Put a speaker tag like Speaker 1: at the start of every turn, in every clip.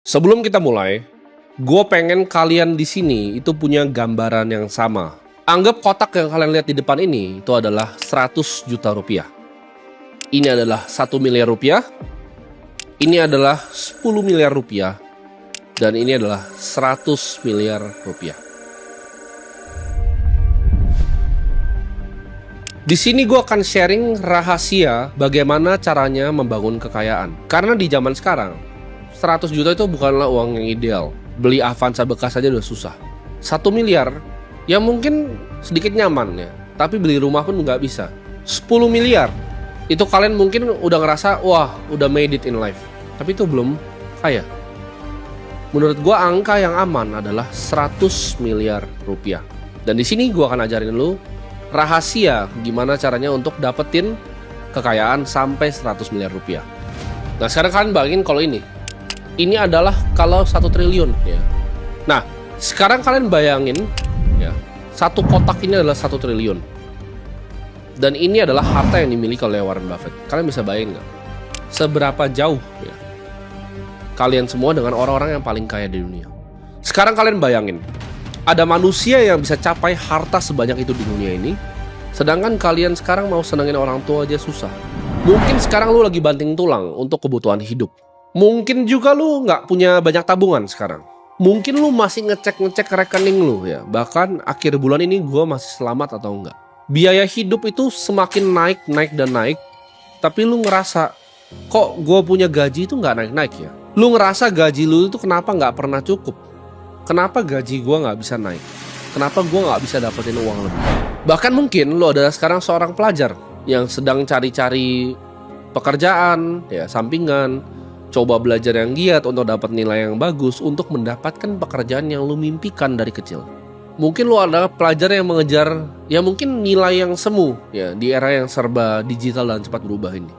Speaker 1: Sebelum kita mulai, gue pengen kalian di sini itu punya gambaran yang sama. Anggap kotak yang kalian lihat di depan ini itu adalah 100 juta rupiah. Ini adalah 1 miliar rupiah. Ini adalah 10 miliar rupiah. Dan ini adalah 100 miliar rupiah. Di sini gue akan sharing rahasia bagaimana caranya membangun kekayaan. Karena di zaman sekarang 100 juta itu bukanlah uang yang ideal. Beli Avanza bekas aja udah susah. 1 miliar ya mungkin sedikit nyaman ya, tapi beli rumah pun nggak bisa. 10 miliar itu kalian mungkin udah ngerasa wah udah made it in life, tapi itu belum kaya. Menurut gua angka yang aman adalah 100 miliar rupiah. Dan di sini gua akan ajarin lu rahasia gimana caranya untuk dapetin kekayaan sampai 100 miliar rupiah. Nah sekarang kalian bayangin kalau ini adalah kalau 1 triliun ya. Nah sekarang kalian bayangin ya, satu kotak ini adalah 1 triliun. Dan ini adalah harta yang dimiliki oleh Warren Buffett. Kalian bisa bayangin nggak seberapa jauh ya kalian semua dengan orang-orang yang paling kaya di dunia. Sekarang kalian bayangin ada manusia yang bisa capai harta sebanyak itu di dunia ini, sedangkan kalian sekarang mau senengin orang tua aja susah. Mungkin sekarang lu lagi banting tulang untuk kebutuhan hidup. Mungkin juga lu nggak punya banyak tabungan sekarang. Mungkin lu masih ngecek rekening lu ya. Bahkan akhir bulan ini gue masih selamat atau enggak. Biaya hidup itu semakin naik dan naik. Tapi lu ngerasa kok gue punya gaji itu nggak naik ya. Lu ngerasa gaji lu itu kenapa nggak pernah cukup. Kenapa gaji gue nggak bisa naik? Kenapa gue nggak bisa dapetin uang lebih? Bahkan mungkin lu adalah sekarang seorang pelajar yang sedang cari-cari pekerjaan ya sampingan. Coba belajar yang giat untuk dapat nilai yang bagus untuk mendapatkan pekerjaan yang lu mimpikan dari kecil. Mungkin lu adalah pelajar yang mengejar ya mungkin nilai yang semu ya di era yang serba digital dan cepat berubah ini.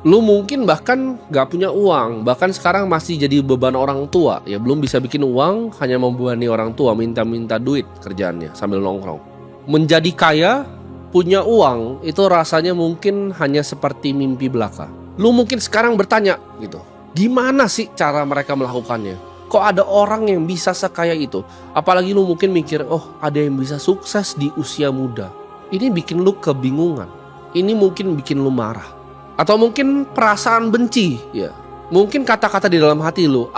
Speaker 1: Lu mungkin bahkan gak punya uang, bahkan sekarang masih jadi beban orang tua ya, belum bisa bikin uang, hanya membebani orang tua, minta-minta duit kerjaannya sambil nongkrong. Menjadi kaya, punya uang itu rasanya mungkin hanya seperti mimpi belaka. Lu mungkin sekarang bertanya gitu, gimana sih cara mereka melakukannya? Kok ada orang yang bisa sekaya itu? Apalagi lu mungkin mikir, oh ada yang bisa sukses di usia muda. Ini bikin lu kebingungan. Ini mungkin bikin lu marah. Atau mungkin perasaan benci ya. Mungkin kata-kata di dalam hati lu,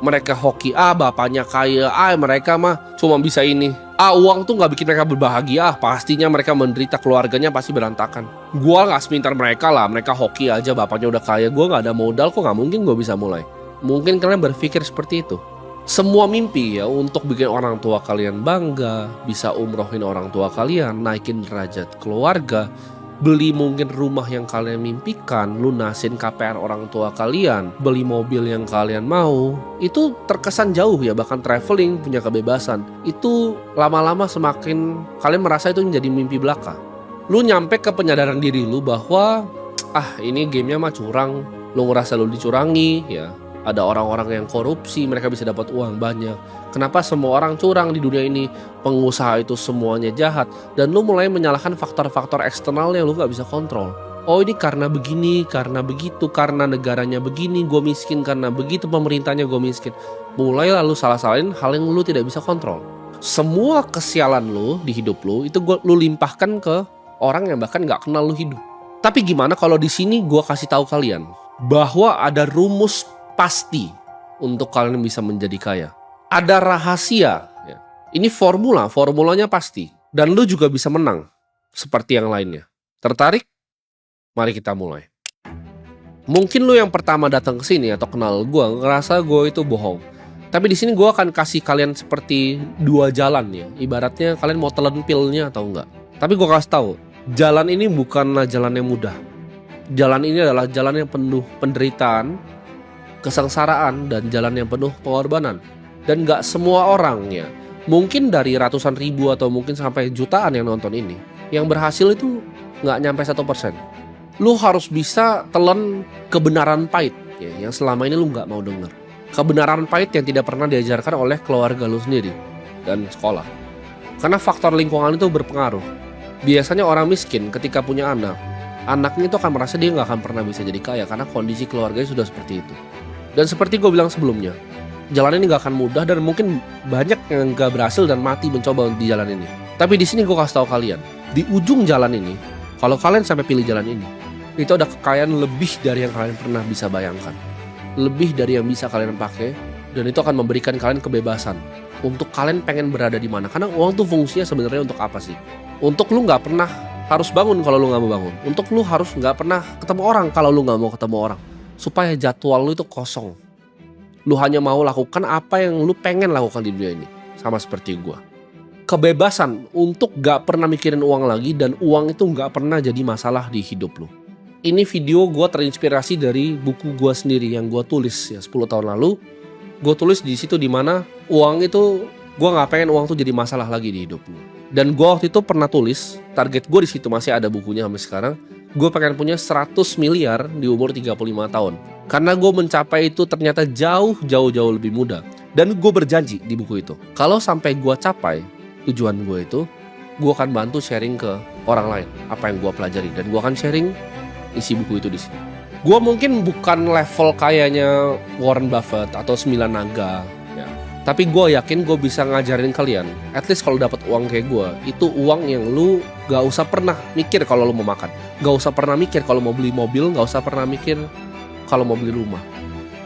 Speaker 1: mereka hoki, bapaknya kaya, mereka mah cuma bisa ini. Uang tuh gak bikin mereka berbahagia, pastinya mereka menderita, keluarganya pasti berantakan. Gua gak semintar mereka lah, mereka hoki aja, bapaknya udah kaya, gua gak ada modal, kok gak mungkin gua bisa mulai. Mungkin kalian berpikir seperti itu. Semua mimpi ya untuk bikin orang tua kalian bangga, bisa umrohin orang tua kalian, naikin derajat keluarga, beli mungkin rumah yang kalian mimpikan, lunasin KPR orang tua kalian, beli mobil yang kalian mau, itu terkesan jauh ya, bahkan traveling, punya kebebasan. Itu lama-lama semakin kalian merasa itu menjadi mimpi belaka. Lu nyampe ke penyadaran diri lu bahwa ini gamenya mah curang, lu ngerasa lu dicurangi ya. Ada orang-orang yang korupsi, mereka bisa dapat uang banyak. Kenapa semua orang curang di dunia ini? Pengusaha itu semuanya jahat. Dan lu mulai menyalahkan faktor-faktor eksternal yang lu gak bisa kontrol. Oh ini karena begini, karena begitu, karena negaranya begini, gue miskin, karena begitu pemerintahnya gue miskin. Mulai lalu salah-salahin hal yang lu tidak bisa kontrol. Semua kesialan lu di hidup lu itu lu limpahkan ke orang yang bahkan gak kenal lu hidup. Tapi gimana kalau di sini gue kasih tahu kalian bahwa ada rumus pasti untuk kalian bisa menjadi kaya. Ada rahasia ya. Ini formulanya pasti. Dan lu juga bisa menang seperti yang lainnya. Tertarik? Mari kita mulai. Mungkin lu yang pertama datang ke sini atau kenal gue ngerasa gue itu bohong. Tapi di sini gue akan kasih kalian seperti 2 jalan ya. Ibaratnya kalian mau telan pilnya atau enggak. Tapi gue kasih tahu, jalan ini bukanlah jalan yang mudah. Jalan ini adalah jalan yang penuh penderitaan, kesengsaraan, dan jalan yang penuh pengorbanan. Dan gak semua orang ya, mungkin dari ratusan ribu atau mungkin sampai jutaan yang nonton ini, yang berhasil itu gak nyampe 1%. Lu harus bisa telan kebenaran pahit ya, yang selama ini lu gak mau denger. Kebenaran pahit yang tidak pernah diajarkan oleh keluarga lu sendiri dan sekolah. Karena faktor lingkungan itu berpengaruh. Biasanya orang miskin ketika punya anaknya itu akan merasa dia gak akan pernah bisa jadi kaya karena kondisi keluarganya sudah seperti itu. Dan seperti gue bilang sebelumnya, Jalan ini gak akan mudah dan mungkin banyak yang gak berhasil dan mati mencoba di jalan ini. Tapi di sini gue kasih tahu kalian, di ujung jalan ini, kalau kalian sampai pilih jalan ini, itu ada kekayaan lebih dari yang kalian pernah bisa bayangkan. Lebih dari yang bisa kalian pakai, dan itu akan memberikan kalian kebebasan untuk kalian pengen berada di mana. Karena uang tuh fungsinya sebenarnya untuk apa sih? Untuk lu gak pernah harus bangun kalau lu gak mau bangun. Untuk lu harus gak pernah ketemu orang kalau lu gak mau ketemu orang. Supaya jadwal lu itu kosong. Lu hanya mau lakukan apa yang lu pengen lakukan di dunia ini. Sama seperti gua. Kebebasan untuk gak pernah mikirin uang lagi, dan uang itu gak pernah jadi masalah di hidup lu. Ini video gua terinspirasi dari buku gua sendiri yang gua tulis ya 10 tahun lalu. Gua tulis di situ dimana uang itu, gua gak pengen uang tuh jadi masalah lagi di hidup lu. Dan gua waktu itu pernah tulis, target gua di situ masih ada bukunya sampai sekarang. Gue pengen punya 100 miliar di umur 35 tahun. Karena gue mencapai itu ternyata jauh lebih mudah. Dan gue berjanji di buku itu, kalau sampai gue capai tujuan gue itu, gue akan bantu sharing ke orang lain apa yang gue pelajari. Dan gue akan sharing isi buku itu di sini. Gue mungkin bukan level kayaknya Warren Buffett atau 9 naga ya. Tapi gue yakin gue bisa ngajarin kalian, at least kalau dapat uang kayak gue, itu uang yang lu gak usah pernah mikir kalau lu mau makan, gak usah pernah mikir kalau mau beli mobil, gak usah pernah mikir kalau mau beli rumah.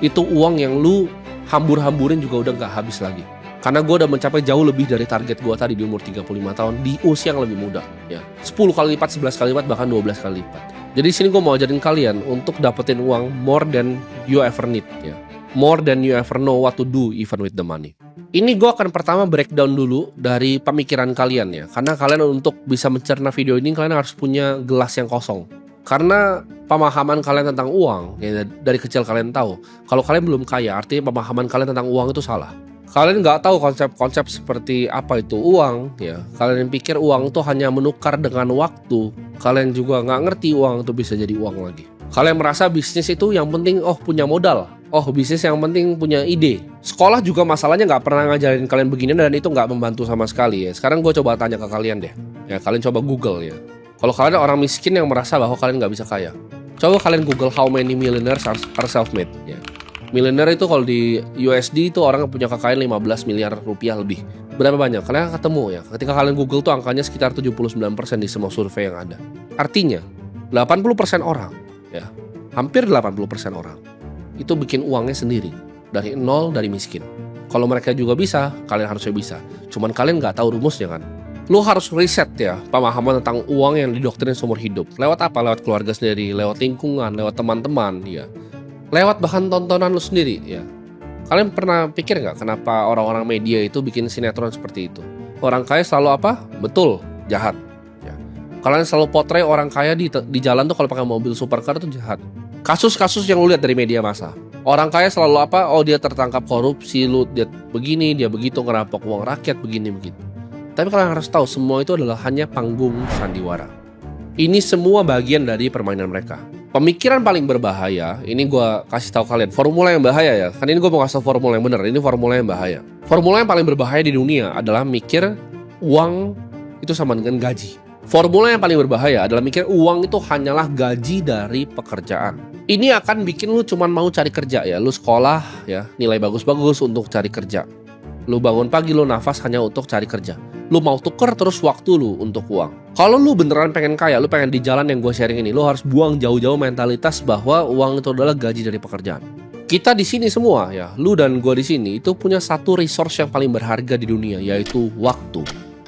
Speaker 1: Itu uang yang lu hambur-hamburin juga udah gak habis lagi. Karena gue udah mencapai jauh lebih dari target gue tadi di umur 35 tahun di usia yang lebih muda ya. 10 kali lipat, 11 kali lipat, bahkan 12 kali lipat. Jadi di sini gue mau ajarin kalian untuk dapetin uang more than you ever need ya. More than you ever know what to do even with the money. Ini gue akan pertama breakdown dulu dari pemikiran kalian ya. Karena kalian untuk bisa mencerna video ini, kalian harus punya gelas yang kosong. Karena pemahaman kalian tentang uang ya, dari kecil kalian tahu, kalau kalian belum kaya, artinya pemahaman kalian tentang uang itu salah. Kalian nggak tahu konsep-konsep seperti apa itu uang ya. Kalian pikir uang itu hanya menukar dengan waktu. Kalian juga nggak ngerti uang itu bisa jadi uang lagi. Kalian merasa bisnis itu yang penting punya modal. Bisnis yang penting punya ide. Sekolah juga masalahnya nggak pernah ngajarin kalian begini, dan itu nggak membantu sama sekali ya. Sekarang gue coba tanya ke kalian deh. Ya, kalian coba Google ya. Kalau kalian orang miskin yang merasa bahwa kalian nggak bisa kaya, coba kalian Google how many millionaires are self-made ya. Millionaire itu kalau di USD itu orang yang punya kekayaan 15 miliar rupiah lebih. Berapa banyak? Kalian ketemu ya. Ketika kalian Google tuh angkanya sekitar 79% di semua survei yang ada. Artinya 80% orang ya, hampir 80% orang itu bikin uangnya sendiri dari nol, dari miskin. Kalau mereka juga bisa, kalian harusnya bisa. Cuman kalian nggak tahu rumusnya kan. Lo harus riset ya pemahaman tentang uang yang didoktrin seumur hidup. Lewat apa? Lewat keluarga sendiri, lewat lingkungan, lewat teman-teman ya. Lewat bahkan tontonan lo sendiri ya. Kalian pernah pikir nggak kenapa orang-orang media itu bikin sinetron seperti itu? Orang kaya selalu apa? Betul, jahat ya. Kalian selalu potret orang kaya di jalan tuh kalau pakai mobil supercar itu jahat. Kasus-kasus yang lu lihat dari media massa, orang kaya selalu apa? Dia tertangkap korupsi, dia begini, dia begitu, ngerampok uang rakyat, begini begitu. Tapi kalian harus tahu, semua itu adalah hanya panggung sandiwara. Ini semua bagian dari permainan mereka. Pemikiran paling berbahaya, ini gue kasih tahu kalian, formula yang bahaya ya. Kan ini gue mau kasih tahu formula yang benar, ini formula yang bahaya. Formula yang paling berbahaya di dunia adalah mikir uang itu sama dengan gaji. Formula yang paling berbahaya adalah mikir uang itu hanyalah gaji dari pekerjaan. Ini akan bikin lu cuman mau cari kerja ya. Lu sekolah ya, nilai bagus-bagus untuk cari kerja. Lu bangun pagi, lu nafas hanya untuk cari kerja. Lu mau tuker terus waktu lu untuk uang. Kalau lu beneran pengen kaya, lu pengen di jalan yang gue sharing ini, lu harus buang jauh-jauh mentalitas bahwa uang itu adalah gaji dari pekerjaan. Kita di sini semua ya, lu dan gue di sini itu punya satu resource yang paling berharga di dunia, yaitu waktu.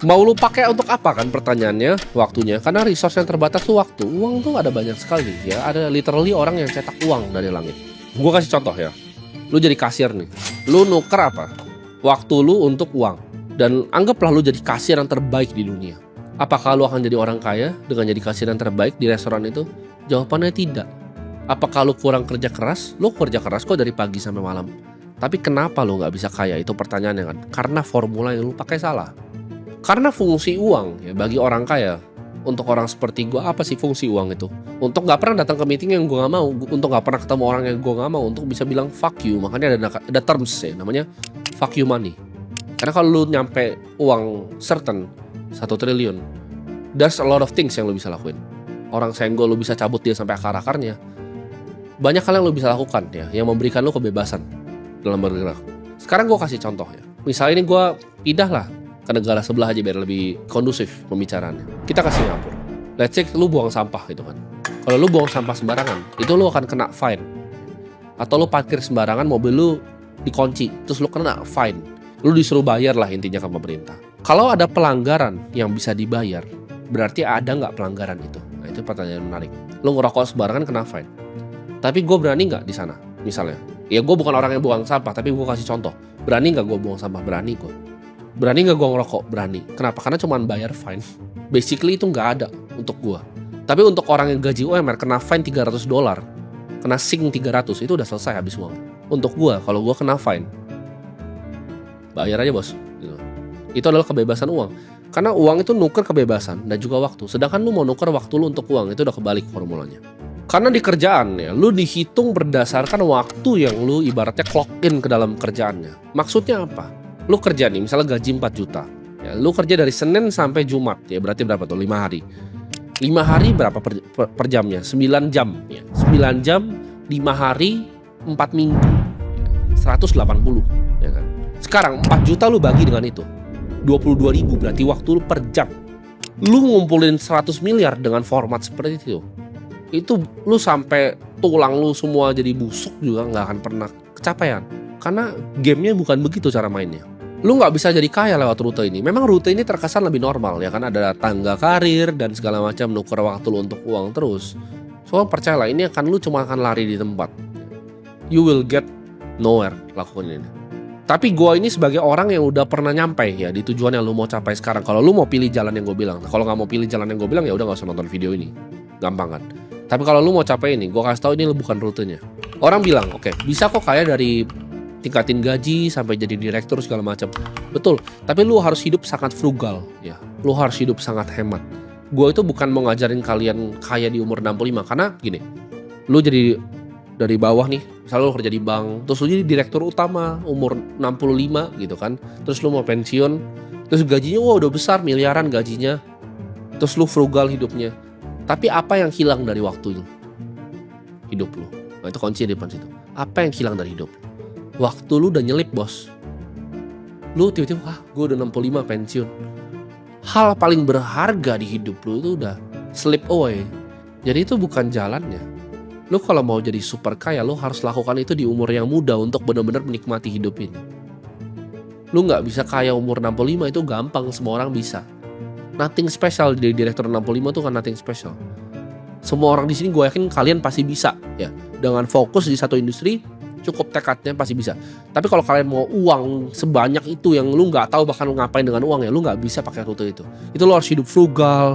Speaker 1: Mau lu pakai untuk apa kan pertanyaannya? Waktunya. Karena resource yang terbatas tuh waktu. Uang tuh ada banyak sekali ya. Ada literally orang yang cetak uang dari langit. Gue kasih contoh ya. Lu jadi kasir nih. Lu nuker apa? Waktu lu untuk uang. Dan anggaplah lu jadi kasir yang terbaik di dunia. Apakah lu akan jadi orang kaya dengan jadi kasir yang terbaik di restoran itu? Jawabannya tidak. Apakah lu kurang kerja keras? Lu kerja keras kok dari pagi sampai malam. Tapi kenapa lu gak bisa kaya? Itu pertanyaannya kan. Karena formula yang lu pakai salah. Karena fungsi uang ya, bagi orang kaya, untuk orang seperti gue, apa sih fungsi uang itu? Untuk gak pernah datang ke meeting yang gue gak mau, untuk gak pernah ketemu orang yang gue gak mau, untuk bisa bilang fuck you. Makanya ada terms ya, namanya fuck you money. Karena kalau lu nyampe uang certain 1 triliun, there's a lot of things yang lu bisa lakuin. Orang senggol lu bisa cabut dia sampai akar-akarnya. Banyak hal yang lu bisa lakukan ya, yang memberikan lu kebebasan dalam bergerak. Sekarang gue kasih contoh ya. Misalnya ini gue pindah lah ke negara sebelah aja biar lebih kondusif pembicaraannya. Kita ke Singapura. Let's say lu buang sampah gitu kan. Kalau lu buang sampah sembarangan, itu lu akan kena fine. Atau lu parkir sembarangan, mobil lu dikunci, terus lu kena fine. Lu disuruh bayar lah intinya ke pemerintah. Kalau ada pelanggaran yang bisa dibayar, berarti ada nggak pelanggaran itu? Nah itu pertanyaan menarik. Lu ngerokok sembarangan kena fine. Tapi gue berani nggak di sana? Misalnya, ya gue bukan orang yang buang sampah, tapi gue kasih contoh. Berani nggak gue buang sampah? Berani gue. Berani nggak gue ngerokok? Berani. Kenapa? Karena cuma bayar fine. Basically itu nggak ada untuk gue. Tapi untuk orang yang gaji UMR kena fine $300, kena sing 300, itu udah selesai habis uang. Untuk gue, kalau gue kena fine, bayar aja bos. Gitu. Itu adalah kebebasan uang. Karena uang itu nuker kebebasan dan juga waktu. Sedangkan lu mau nuker waktu lu untuk uang, itu udah kebalik formulanya. Karena di kerjaan ya, lu dihitung berdasarkan waktu yang lu ibaratnya clock in ke dalam kerjaannya. Maksudnya apa? Lu kerja nih, misalnya gaji 4 juta. Ya, lu kerja dari Senin sampai Jumat, ya berarti berapa tuh? 5 hari. 5 hari berapa per jamnya? 9 jam. Ya. 9 jam, 5 hari, 4 minggu. 180. Ya kan? Sekarang 4 juta lu bagi dengan itu. 22.000 berarti waktu lu per jam. Lu ngumpulin 100 miliar dengan format seperti itu lu sampai tulang lu semua jadi busuk juga nggak akan pernah kecapaian. Karena gamenya bukan begitu cara mainnya. Lu nggak bisa jadi kaya lewat rute ini. Memang rute ini terkesan lebih normal ya kan, ada tangga karir dan segala macam, nuker waktu lu untuk uang terus. Soalnya percayalah, ini lu cuma akan lari di tempat. You will get nowhere lakukan ini. Tapi gue ini sebagai orang yang udah pernah nyampe ya di tujuan yang lu mau capai sekarang. Kalau lu mau pilih jalan yang gue bilang, kalau nggak mau pilih jalan yang gue bilang ya udah nggak usah nonton video ini. Gampang kan? Tapi kalau lu mau capai ini, gue kasih tahu ini bukan rutenya. Orang bilang, oke, bisa kok kaya dari tingkatin gaji sampai jadi direktur segala macam. Betul, tapi lu harus hidup sangat frugal ya. Lu harus hidup sangat hemat. Gue itu bukan mau ngajarin kalian kaya di umur 65, karena gini. Lu jadi dari bawah nih, misalnya lu kerja di bank, terus lu jadi direktur utama umur 65 gitu kan. Terus lu mau pensiun, terus gajinya udah besar, miliaran gajinya. Terus lu frugal hidupnya. Tapi apa yang hilang dari waktu hidup lu? Nah itu kunci di depan situ. Apa yang hilang dari hidup? Waktu lu udah nyelip bos. Lu tiba-tiba, gue udah 65 pensiun. Hal paling berharga di hidup lu itu udah slip away. Jadi itu bukan jalannya. Lu kalau mau jadi super kaya, lu harus lakukan itu di umur yang muda untuk benar-benar menikmati hidup ini. Lu gak bisa kaya umur 65, itu gampang, semua orang bisa. Nothing special di direktur 65 tuh kan nothing special. Semua orang di sini gue yakin kalian pasti bisa ya. Dengan fokus di satu industri, cukup tekadnya pasti bisa. Tapi kalau kalian mau uang sebanyak itu yang lu nggak tahu bahkan lu ngapain dengan uang ya, lu nggak bisa pakai rute itu. Itu lu harus hidup frugal,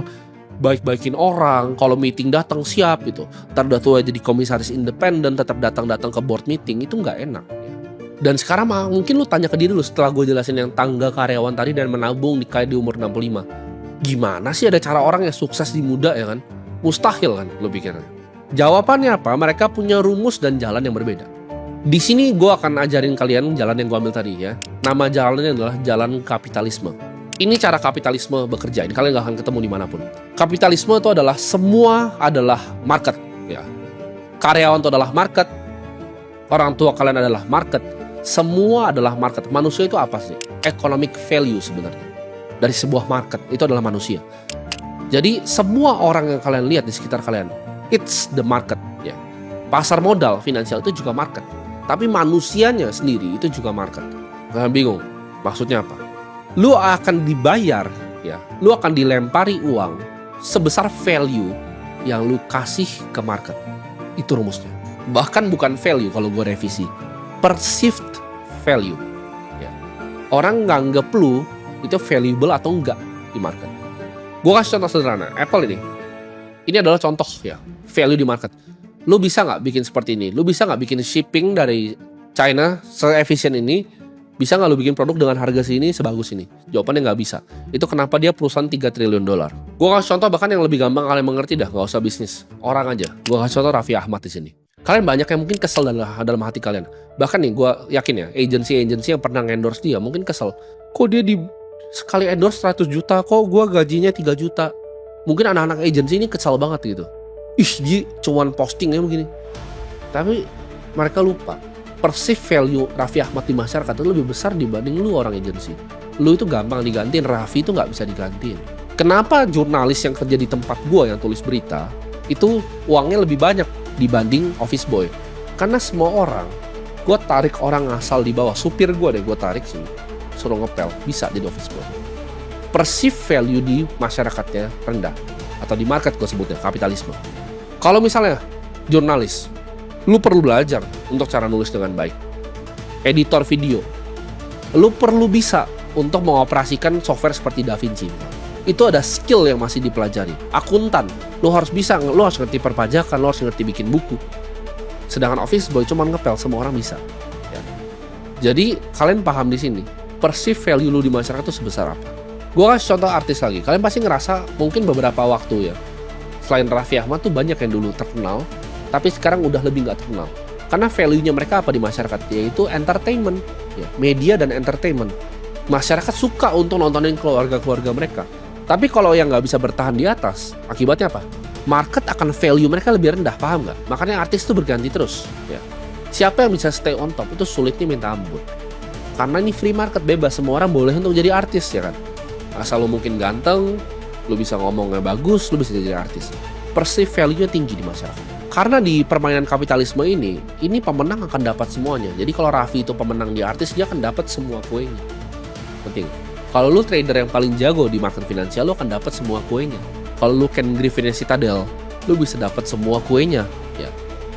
Speaker 1: baik-baikin orang. Kalau meeting datang siap gitu. Ntar udah tua jadi komisaris independen, tetap datang ke board meeting, itu nggak enak. Dan sekarang mungkin lu tanya ke diri lu setelah gue jelasin yang tangga karyawan tadi dan menabung di umur 65. Gimana sih ada cara orang yang sukses di muda ya kan? Mustahil kan lu pikirnya. Jawabannya apa? Mereka punya rumus dan jalan yang berbeda. Di sini gue akan ajarin kalian jalan yang gue ambil tadi ya. Nama jalannya adalah jalan kapitalisme. Ini cara kapitalisme bekerja. Ini kalian gak akan ketemu dimanapun. Kapitalisme itu adalah semua adalah market ya. Karyawan itu adalah market. Orang tua kalian adalah market. Semua adalah market. Manusia itu apa sih? Economic value sebenarnya. Dari sebuah market, itu adalah manusia. Jadi semua orang yang kalian lihat di sekitar kalian, it's the market ya. Pasar modal finansial itu juga market. Tapi manusianya sendiri itu juga market. Kalian bingung, maksudnya apa? Lu akan dibayar ya, lu akan dilempari uang sebesar value yang lu kasih ke market. Itu rumusnya. Bahkan bukan value kalau gue revisi, perceived value ya. Orang nganggep lu itu valuable atau enggak di market. Gue kasih contoh sederhana, Apple ini. Ini adalah contoh ya, value di market. Lu bisa gak bikin seperti ini? Lu bisa gak bikin shipping dari China se-efisien ini? Bisa gak lu bikin produk dengan harga segini, sebagus ini? Jawabannya gak bisa. Itu kenapa dia perusahaan $3 triliun. Gue kasih contoh bahkan yang lebih gampang kalian mengerti dah, gak usah bisnis. Orang aja. Gue kasih contoh Raffi Ahmad di sini. Kalian banyak yang mungkin kesel dalam hati kalian. Bahkan nih, gue yakin ya, agensi yang pernah endorse dia mungkin kesel. Kok dia sekali endorse 100 juta, kok gue gajinya 3 juta. Mungkin anak-anak agensi ini kesal banget gitu. Ih, dia cuman postingnya begini. Tapi mereka lupa, perceived value Raffi Ahmad di masyarakat itu lebih besar dibanding lu orang agensi. Lu itu gampang digantiin, Raffi itu nggak bisa digantiin. Kenapa jurnalis yang kerja di tempat gua yang tulis berita itu uangnya lebih banyak dibanding office boy? Karena semua orang, gua tarik orang asal di bawah, supir gua deh gua tarik sini, suruh ngepel, bisa jadi office boy. Perceived value di masyarakatnya rendah, atau di market gua sebutnya kapitalisme. Kalau misalnya jurnalis, lu perlu belajar untuk cara nulis dengan baik. Editor video, lu perlu bisa untuk mengoperasikan software seperti DaVinci. Itu ada skill yang masih dipelajari. Akuntan, lu harus bisa, lu harus ngerti perpajakan, lu harus ngerti bikin buku. Sedangkan office boy cuma ngepel, semua orang bisa. Ya. Jadi kalian paham di sini, perceived value lu di masyarakat itu sebesar apa? Gue kasih contoh artis lagi. Kalian pasti ngerasa mungkin beberapa waktu ya, selain Raffi Ahmad tuh banyak yang dulu terkenal, tapi sekarang udah lebih nggak terkenal. Karena value-nya mereka apa di masyarakat? Yaitu entertainment, ya, media dan entertainment. Masyarakat suka untuk nontonin keluarga-keluarga mereka. Tapi kalau yang nggak bisa bertahan di atas, akibatnya apa? Market akan value mereka lebih rendah, paham nggak? Makanya artis itu berganti terus. Ya. Siapa yang bisa stay on top itu sulitnya minta ampun. Karena ini free market, bebas, semua orang boleh untuk jadi artis ya kan. Asal lu mungkin ganteng, lu bisa ngomongnya bagus, lu bisa jadi artis. Perceived value-nya tinggi di masyarakat. Karena di permainan kapitalisme ini pemenang akan dapat semuanya. Jadi kalau Raffi itu pemenang di artis, dia akan dapat semua kuenya. Penting. Kalau lu trader yang paling jago di market finansial, lu akan dapat semua kuenya. Kalau lu Ken Griffin Citadel, lu bisa dapat semua kuenya. Ya.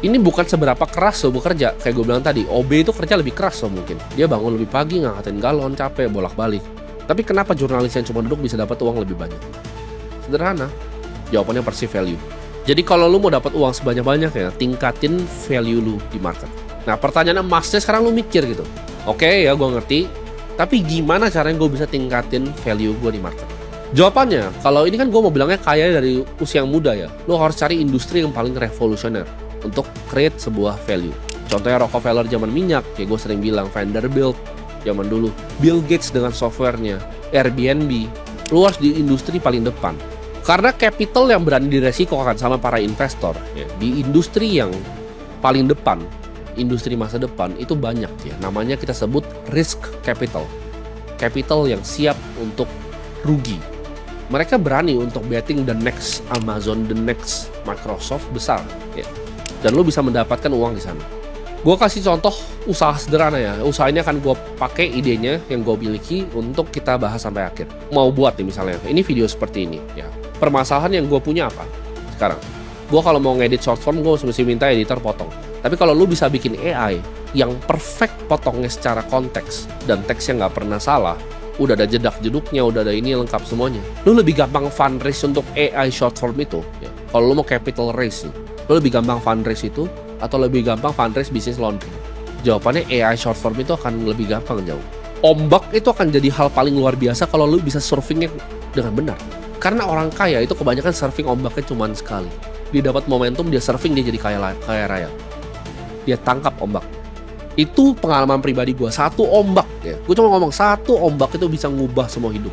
Speaker 1: Ini bukan seberapa keras lo bekerja. Kayak gue bilang tadi, OB itu kerja lebih keras lo mungkin. Dia bangun lebih pagi, ngangkatin galon, capek, bolak-balik. Tapi kenapa jurnalis yang cuma duduk bisa dapat uang lebih banyak? Sederhana. Jawabannya perceived value. Jadi kalau lu mau dapat uang sebanyak-banyaknya, tingkatin value lu di market. Nah pertanyaan emasnya sekarang lu mikir gitu. Oke ya, gue ngerti. Tapi gimana caranya gue bisa tingkatin value gue di market? Jawabannya, kalau ini kan gue mau bilangnya kaya dari usia yang muda ya. Lo harus cari industri yang paling revolusioner untuk create sebuah value. Contohnya Rockefeller zaman minyak, kayak gue sering bilang, Vanderbilt zaman dulu, Bill Gates dengan softwarenya, Airbnb. Lo harus di industri paling depan. Karena capital yang berani diresikokan sama para investor ya, di industri yang paling depan, industri masa depan itu banyak ya. Namanya kita sebut risk capital. Capital yang siap untuk rugi. Mereka berani untuk betting the next Amazon, the next Microsoft besar ya. Dan lo bisa mendapatkan uang di sana. Gue kasih contoh usaha sederhana ya. Usaha ini akan gue pakai idenya yang gue miliki untuk kita bahas sampai akhir. Mau buat nih misalnya, ini video seperti ini ya. Permasalahan yang gue punya apa sekarang? Gue kalau mau ngedit short form, gue mesti minta editor potong. Tapi kalau lu bisa bikin AI yang perfect potongnya secara konteks dan teksnya nggak pernah salah, udah ada jedak-jeduknya, udah ada ini lengkap semuanya, lu lebih gampang fundraise untuk AI short form itu ya. Kalau lu mau capital raise nih, lu lebih gampang fundraise itu atau lebih gampang fundraise bisnis laundry? Jawabannya AI short form itu akan lebih gampang jauh. Ombak itu akan jadi hal paling luar biasa kalau lu bisa surfingnya dengan benar. Karena orang kaya itu kebanyakan surfing ombaknya cuma sekali. Dia dapat momentum, dia surfing, dia jadi kaya raya. Dia tangkap ombak. Itu pengalaman pribadi gue. Satu ombak ya. Gue cuma ngomong satu ombak itu bisa ngubah semua hidup.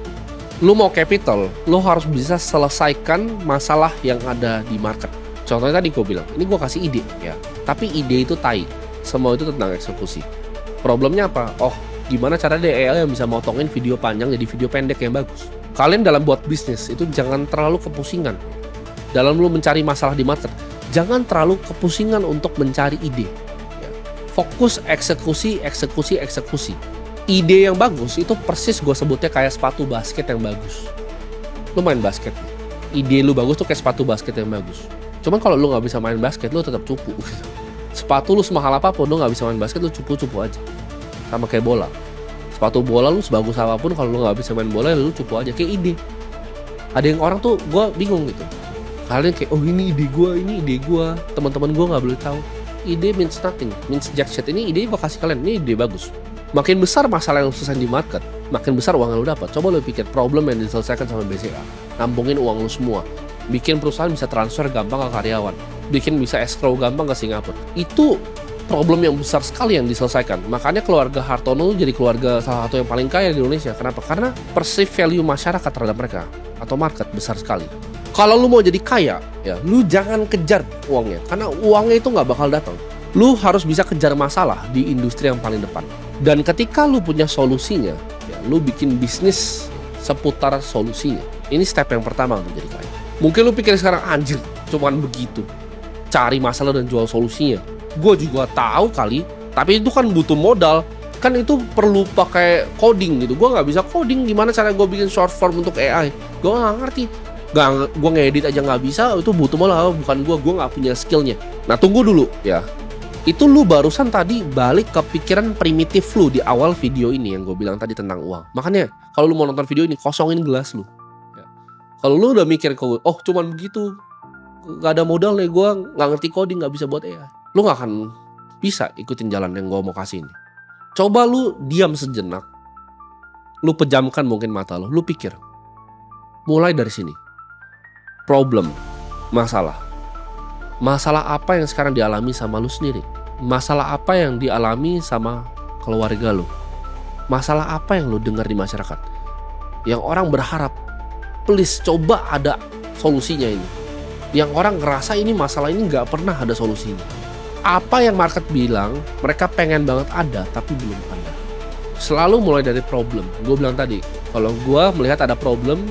Speaker 1: Lu mau capital, lu harus bisa selesaikan masalah yang ada di market. Contohnya tadi gue bilang, ini gue kasih ide ya. Tapi ide itu tai. Semua itu tentang eksekusi. Problemnya apa? Oh, gimana cara AI yang bisa motongin video panjang jadi video pendek yang bagus? Kalian dalam buat bisnis itu jangan terlalu kepusingan. Dalam lu mencari masalah di market, jangan terlalu kepusingan untuk mencari ide. Fokus eksekusi. Ide yang bagus itu persis gue sebutnya kayak sepatu basket yang bagus. Lu main basket, ide lu bagus tuh kayak sepatu basket yang bagus. Cuman kalau lu nggak bisa main basket, lu tetap cupu. Sepatu lu semahal apapun, lu nggak bisa main basket, lu cupu-cupu aja. Sama kayak bola. Sepatu bola lu sebagus apapun, kalau lu nggak bisa main bola, lu cupu aja. Kayak ide. Ada yang orang tuh gue bingung gitu. Kalian kayak, oh ini ide gue, teman-teman gue nggak boleh tahu. Ide means nothing, means jack shit. Ini ide gue kasih kalian, ini ide bagus. Makin besar masalah yang selesai di market, makin besar uang yang lu dapat. Coba lu pikir problem yang diselesaikan sama BCA, nampungin uang lu semua, bikin perusahaan bisa transfer gampang ke karyawan, bikin bisa escrow gampang ke Singapura. Itu problem yang besar sekali yang diselesaikan. Makanya keluarga Hartono jadi keluarga salah satu yang paling kaya di Indonesia. Kenapa? Karena perceived value masyarakat terhadap mereka atau market besar sekali. Kalau lu mau jadi kaya, ya lu jangan kejar uangnya, karena uangnya itu nggak bakal datang. Lu harus bisa kejar masalah di industri yang paling depan. Dan ketika lu punya solusinya, ya, lu bikin bisnis seputar solusinya. Ini step yang pertama untuk jadi kaya. Mungkin lu pikir sekarang, anjir, cuman begitu, cari masalah dan jual solusinya. Gue juga tahu kali, tapi itu kan butuh modal. Kan itu perlu pakai coding gitu. Gue nggak bisa coding. Gimana cara gue bikin short form untuk AI? Gue nggak ngerti. Gue ngedit aja nggak bisa. Itu butuh modal. Bukan gue nggak punya skillnya. Nah tunggu dulu ya. Itu lu barusan tadi balik ke pikiran primitif lu di awal video ini yang gue bilang tadi tentang uang. Makanya kalau lu mau nonton video ini, kosongin gelas lu. Ya. Kalau lu udah mikir, oh cuman begitu, gak ada modal nih, gue gak ngerti coding, gak bisa buat AI, lu gak akan bisa ikutin jalan yang gue mau kasih ini. Coba lu diam sejenak, lu pejamkan mungkin mata lu pikir. Mulai dari sini. Problem, masalah. Masalah apa yang sekarang dialami sama lu sendiri? Masalah apa yang dialami sama keluarga lu? Masalah apa yang lu dengar di masyarakat? Yang orang berharap, please coba ada solusinya ini. Yang orang ngerasa ini masalah ini gak pernah ada solusinya. Apa yang market bilang, mereka pengen banget ada, tapi belum ada. Selalu mulai dari problem. Gue bilang tadi, kalau gue melihat ada problem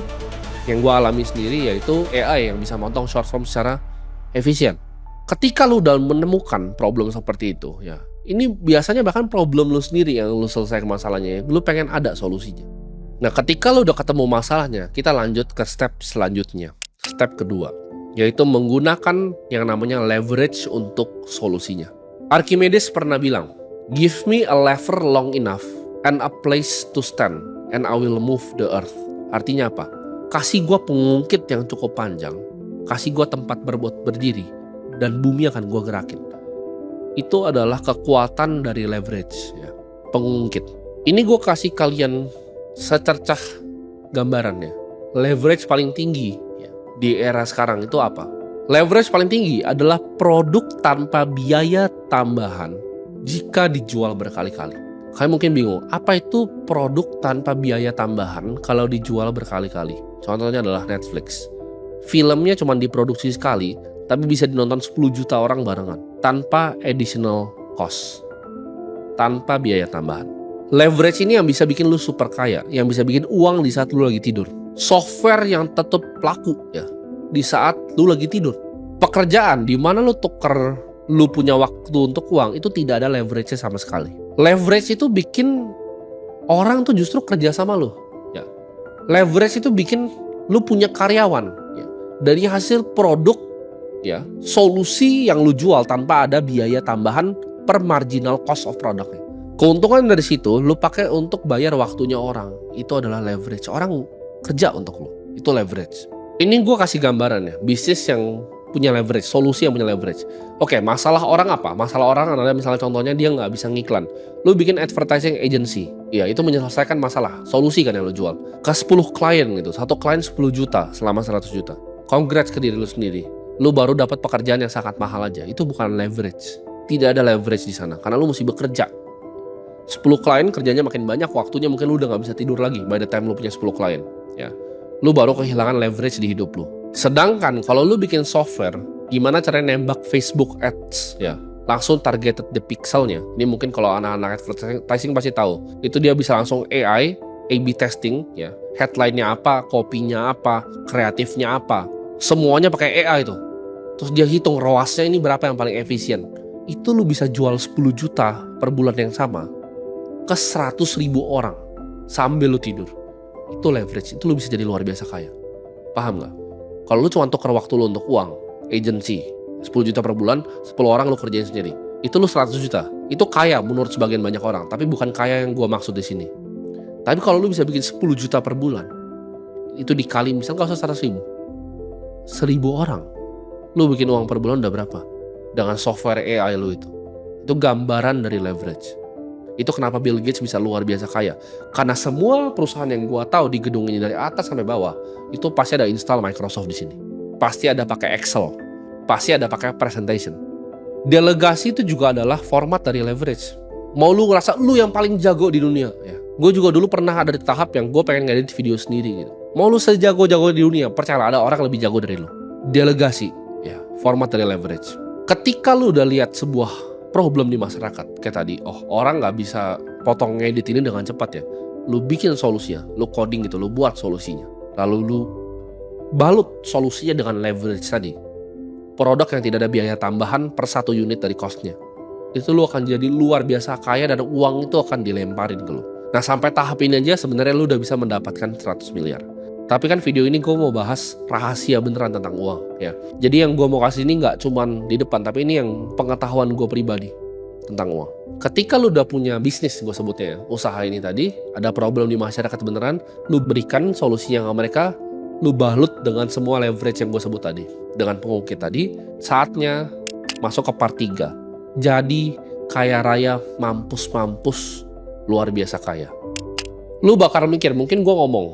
Speaker 1: yang gue alami sendiri, yaitu AI yang bisa motong short form secara efisien. Ketika lu udah menemukan problem seperti itu, ya, ini biasanya bahkan problem lu sendiri yang lu selesaikan masalahnya, lu pengen ada solusinya. Nah, ketika lu udah ketemu masalahnya, kita lanjut ke step selanjutnya. Step kedua, yaitu menggunakan yang namanya leverage untuk solusinya. Archimedes pernah bilang, "Give me a lever long enough and a place to stand, and I will move the earth." Artinya apa? Kasih gua pengungkit yang cukup panjang, kasih gue tempat berdiri, dan bumi akan gue gerakin. Itu adalah kekuatan dari leverage, ya. Pengungkit. Ini gue kasih kalian secercah gambarannya. Leverage paling tinggi ya, di era sekarang itu apa? Leverage paling tinggi adalah produk tanpa biaya tambahan jika dijual berkali-kali. Kalian mungkin bingung, apa itu produk tanpa biaya tambahan kalau dijual berkali-kali? Contohnya adalah Netflix. Filmnya cuma diproduksi sekali, tapi bisa dinonton 10 juta orang barengan, tanpa additional cost, tanpa biaya tambahan. Leverage ini yang bisa bikin lu super kaya, yang bisa bikin uang di saat lu lagi tidur. Software yang tetap laku ya, di saat lu lagi tidur. Pekerjaan di mana lu tuker, lu punya waktu untuk uang, itu tidak ada leverage-nya sama sekali. Leverage itu bikin orang tuh justru kerja sama lu. Ya. Leverage itu bikin lu punya karyawan. Dari hasil produk ya, solusi yang lu jual tanpa ada biaya tambahan per marginal cost of produknya. Keuntungan dari situ lu pakai untuk bayar waktunya orang. Itu adalah leverage. Orang kerja untuk lu. Itu leverage. Ini gue kasih gambaran ya, bisnis yang punya leverage, solusi yang punya leverage. Oke, masalah orang apa? Masalah orang adalah misalnya contohnya dia nggak bisa ngiklan. Lu bikin advertising agency. Ya, itu menyelesaikan masalah. Solusi kan yang lu jual. Ke 10 klien gitu. Satu klien 10 juta selama 100 juta. Congrats ke diri lu sendiri. Lu baru dapat pekerjaan yang sangat mahal aja. Itu bukan leverage. Tidak ada leverage di sana karena lu mesti bekerja. 10 klien kerjanya makin banyak, waktunya mungkin lu udah gak bisa tidur lagi by the time lu punya 10 klien. Ya. Lu baru kehilangan leverage di hidup lu. Sedangkan kalau lu bikin software, gimana caranya nembak Facebook Ads ya, langsung targeted the pixelnya. Ini mungkin kalau anak-anak advertising pasti tahu. Itu dia bisa langsung AI, A/B testing ya. Headline-nya apa, copy-nya apa, kreatifnya apa. Semuanya pakai AI itu. Terus dia hitung ROAS-nya ini berapa yang paling efisien. Itu lu bisa jual 10 juta per bulan yang sama ke 100.000 orang sambil lu tidur. Itu leverage, itu lu bisa jadi luar biasa kaya. Paham gak? Kalau lu cuma tuker waktu lu untuk uang, agency, 10 juta per bulan, 10 orang lu kerjain sendiri. Itu lu 100 juta. Itu kaya menurut sebagian banyak orang, tapi bukan kaya yang gua maksud di sini. Tapi kalau lu bisa bikin 10 juta per bulan, itu dikali misalnya gak usah 100.000. 1.000 orang, lu bikin uang per bulan udah berapa? Dengan software AI lu itu. Itu gambaran dari leverage. Itu kenapa Bill Gates bisa luar biasa kaya. Karena semua perusahaan yang gua tahu di gedung ini dari atas sampai bawah, itu pasti ada install Microsoft di sini. Pasti ada pakai Excel. Pasti ada pakai presentation. Delegasi itu juga adalah format dari leverage. Mau lu ngerasa lu yang paling jago di dunia ya. Gue juga dulu pernah ada di tahap yang gue pengen ngedit video sendiri gitu. Mau lu sejago-jago di dunia, percayalah ada orang lebih jago dari lu. Delegasi, ya, format dari leverage. Ketika lu udah lihat sebuah problem di masyarakat. Kayak tadi, orang nggak bisa potong ngedit ini dengan cepat ya. Lu bikin solusinya, lu coding gitu, lu buat solusinya. Lalu lu balut solusinya dengan leverage tadi. Produk yang tidak ada biaya tambahan per 1 unit dari costnya. Itu lu akan jadi luar biasa kaya dan uang itu akan dilemparin ke lu. Nah sampai tahap ini aja sebenarnya lu udah bisa mendapatkan 100 miliar. Tapi kan video ini gue mau bahas rahasia beneran tentang uang ya. Jadi yang gue mau kasih ini nggak cuman di depan, tapi ini yang pengetahuan gue pribadi tentang uang. Ketika lu udah punya bisnis, gue sebutnya ya, usaha ini tadi, ada problem di masyarakat beneran, lu berikan solusinya ke mereka, lu balut dengan semua leverage yang gue sebut tadi. Dengan pengungkit tadi, saatnya masuk ke part 3. Jadi kaya raya mampus luar biasa kaya. Lu bakal mikir, mungkin gue ngomong,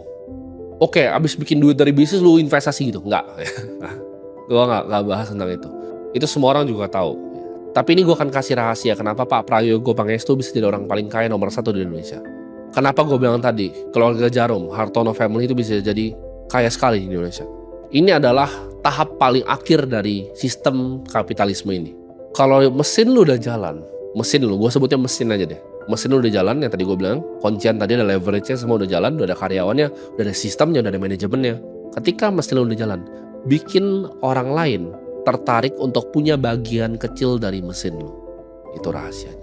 Speaker 1: oke, abis bikin duit dari bisnis lu investasi gitu. Enggak. Gue nggak bahas tentang itu. Itu semua orang juga tahu. Tapi ini gue akan kasih rahasia kenapa Pak Prayogo Pangestu bisa jadi orang paling kaya nomor 1 di Indonesia. Kenapa gue bilang tadi, keluarga Jarum, Hartono family itu bisa jadi kaya sekali di Indonesia. Ini adalah tahap paling akhir dari sistem kapitalisme ini. Kalau mesin lu udah jalan, gue sebutnya mesin aja deh. Mesin lu udah jalan, yang tadi gue bilang, kuncian tadi ada leverage-nya, semua udah jalan, udah ada karyawannya, udah ada sistemnya, udah ada manajemennya. Ketika mesin lu udah jalan, bikin orang lain tertarik untuk punya bagian kecil dari mesin lu. Itu rahasianya.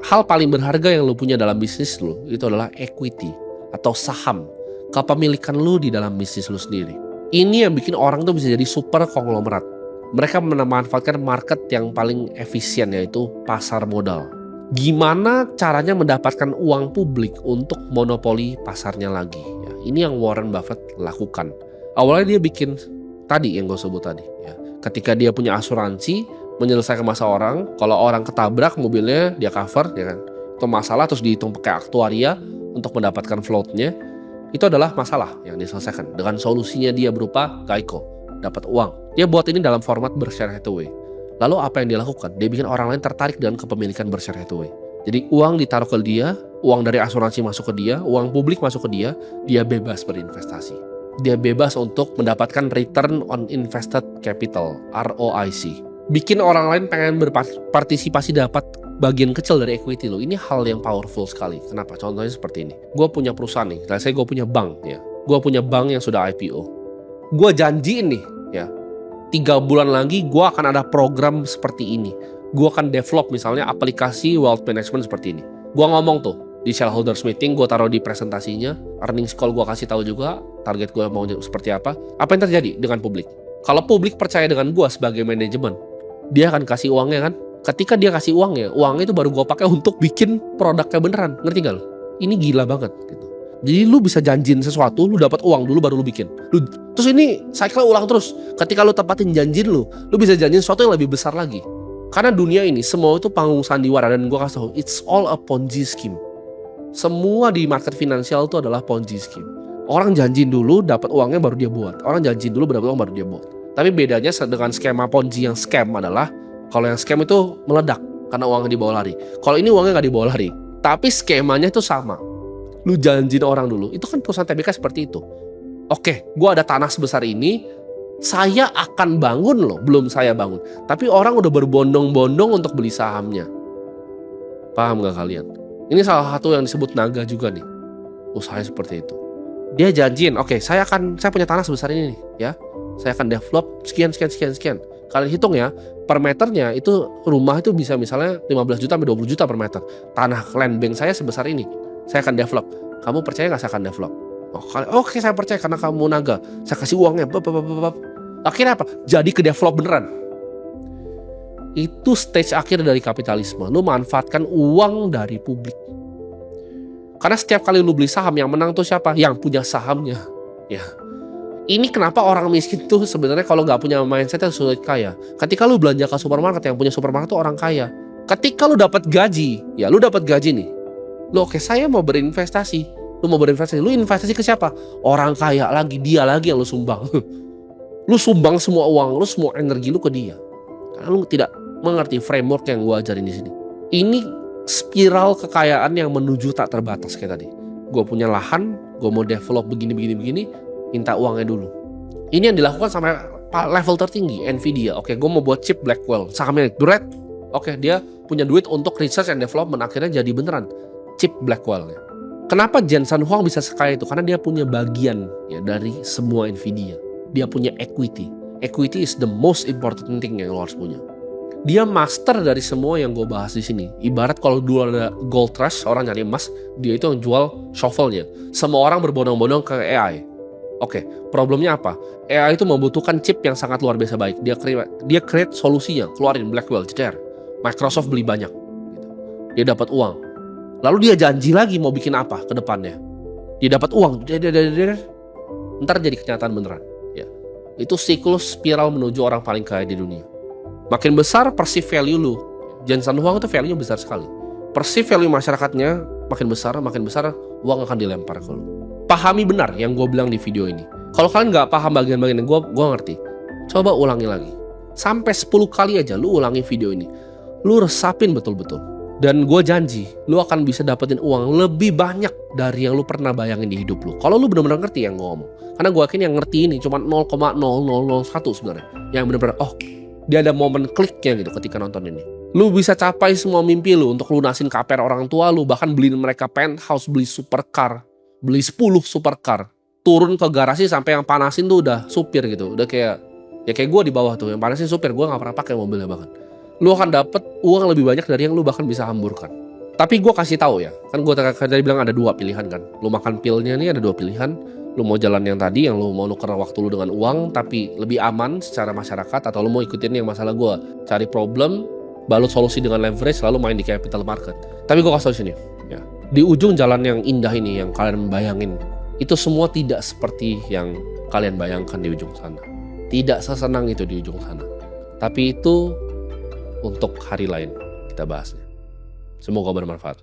Speaker 1: Hal paling berharga yang lu punya dalam bisnis lu, itu adalah equity atau saham, kepemilikan lu di dalam bisnis lu sendiri. Ini yang bikin orang tuh bisa jadi super konglomerat. Mereka memanfaatkan market yang paling efisien, yaitu pasar modal. Gimana caranya mendapatkan uang publik untuk monopoli pasarnya lagi? Ya, ini yang Warren Buffett lakukan. Awalnya dia bikin tadi yang gue sebut tadi. Ya. Ketika dia punya asuransi, menyelesaikan masalah orang, kalau orang ketabrak mobilnya dia cover, ya kan? Itu masalah terus dihitung pakai aktuaria untuk mendapatkan floatnya. Itu adalah masalah yang diselesaikan dengan solusinya dia berupa Geico. Dapat uang. Dia buat ini dalam format Berkshire Hathaway. Lalu apa yang dia lakukan? Dia bikin orang lain tertarik dengan kepemilikan Berkshire Hathaway. Jadi uang ditaruh ke dia, uang dari asuransi masuk ke dia, uang publik masuk ke dia bebas berinvestasi. Dia bebas untuk mendapatkan return on invested capital, ROIC. Bikin orang lain pengen berpartisipasi dapat bagian kecil dari equity lo. Ini hal yang powerful sekali. Kenapa? Contohnya seperti ini. Gue punya perusahaan nih, saya gue punya bank ya. Gue punya bank yang sudah IPO. Gue janjiin nih ya, 3 bulan lagi gue akan ada program seperti ini. Gue akan develop misalnya aplikasi wealth management seperti ini. Gue ngomong tuh di shareholders meeting, gue taruh di presentasinya, earnings call gue kasih tahu juga target gue mau seperti apa. Apa yang terjadi dengan publik? Kalau publik percaya dengan gue sebagai manajemen, dia akan kasih uangnya kan. Ketika dia kasih uangnya itu baru gue pakai untuk bikin produknya beneran. Ngerti gak lo? Ini gila banget gitu. Jadi lu bisa janjin sesuatu, lu dapat uang dulu baru lu bikin. Terus ini cycle ulang terus. Ketika lu tepatin janjin lu bisa janjin sesuatu yang lebih besar lagi. Karena dunia ini semua itu panggung sandiwara, dan gue kasih tau, it's all a Ponzi scheme. Semua di market finansial itu adalah Ponzi scheme. Orang janjin dulu dapat uangnya baru dia buat. Orang janjin dulu dapat uang baru dia buat. Tapi bedanya dengan skema Ponzi yang scam adalah, kalau yang scam itu meledak karena uangnya dibawa lari. Kalau ini uangnya nggak dibawa lari, tapi skemanya itu sama. Lu janjin orang dulu. Itu kan perusahaan TBK seperti itu. Oke, gue ada tanah sebesar ini, saya akan bangun loh. Belum saya bangun, tapi orang udah berbondong-bondong untuk beli sahamnya. Paham gak kalian? Ini salah satu yang disebut naga juga nih. Usahanya seperti itu. Dia janjiin, oke, saya punya tanah sebesar ini nih, ya. Saya akan develop sekian. Kalian hitung ya, per meternya itu rumah itu bisa misalnya 15 juta sampai 20 juta per meter. Tanah land bank saya sebesar ini. Saya akan develop. Kamu percaya gak saya akan develop? Oke, saya percaya karena kamu naga. Saya kasih uangnya. Akhirnya apa? Jadi ke develop beneran. Itu stage akhir dari kapitalisme. Lu manfaatkan uang dari publik. Karena setiap kali lu beli saham, yang menang tuh siapa? Yang punya sahamnya. Ya. Ini kenapa orang miskin tuh sebenarnya kalau gak punya mindset yang sulit kaya. Ketika lu belanja ke supermarket, yang punya supermarket tuh orang kaya. Ketika lu dapat gaji, ya lu dapat gaji nih. Lu oke, saya mau berinvestasi. Lu mau berinvestasi, lu investasi ke siapa? Orang kaya lagi, dia lagi yang lu sumbang. Lu sumbang semua uang lu, semua energi lu ke dia. Karena lu tidak mengerti framework yang gue ajarin di sini. Ini spiral kekayaan yang menuju tak terbatas kayak tadi. Gue punya lahan, gue mau develop begini, minta uangnya dulu. Ini yang dilakukan sampai level tertinggi, Nvidia. Oke, gue mau buat chip Blackwell, sahamnya Duret. Oke, dia punya duit untuk research and development, akhirnya jadi beneran chip Blackwell-nya. Kenapa Jensen Huang bisa sekaya itu? Karena dia punya bagian ya dari semua Nvidia. Dia punya equity. Equity is the most important thing yang lo harus punya. Dia master dari semua yang gue bahas di sini. Ibarat kalau dulu ada gold rush, orang nyari emas, dia itu yang jual shovelnya. Semua orang berbondong-bondong ke AI. Oke, problemnya apa? AI itu membutuhkan chip yang sangat luar biasa baik. Dia create solusinya, keluarin Blackwell, jeder. Microsoft beli banyak. Dia dapat uang. Lalu dia janji lagi mau bikin apa ke depannya. Dia dapat uang, ntar jadi kenyataan beneran. Ya. Itu siklus spiral menuju orang paling kaya di dunia. Makin besar perceived value lu. Jensen Huang itu value-nya besar sekali. Perceived value masyarakatnya makin besar uang akan dilempar ke lu. Pahami benar yang gue bilang di video ini. Kalau kalian nggak paham bagian-bagian yang gue ngerti, coba ulangi lagi. Sampai 10 kali aja lu ulangi video ini. Lu resapin betul-betul. Dan gue janji, lu akan bisa dapetin uang lebih banyak dari yang lu pernah bayangin di hidup lu. Kalau lu benar-benar ngerti yang gue ngomong. Karena gue yakin yang ngerti ini cuma 0,0001 sebenarnya. Yang benar-benar, dia ada momen kliknya gitu ketika nonton ini. Lu bisa capai semua mimpi lu untuk lunasin KPR orang tua lu. Bahkan beliin mereka penthouse, beli supercar. Beli 10 supercar, turun ke garasi sampai yang panasin tuh udah supir gitu, udah kayak gue di bawah tuh, yang panasin supir, gue nggak pernah pakai mobilnya bahkan. Lu akan dapet uang lebih banyak dari yang lu bahkan bisa hamburkan. Tapi gue kasih tahu ya, kan gue tadi bilang ada 2 pilihan kan, lu makan pilnya nih ada 2 pilihan, lu mau jalan yang tadi, yang lu mau nuker waktu lu dengan uang, tapi lebih aman secara masyarakat, atau lu mau ikutin yang masalah gue, cari problem, balut solusi dengan leverage, lalu main di capital market. Tapi gue kasih tau sini, ya. Di ujung jalan yang indah ini yang kalian bayangin, itu semua tidak seperti yang kalian bayangkan di ujung sana. Tidak sesenang itu di ujung sana. Tapi itu untuk hari lain kita bahasnya. Semoga bermanfaat.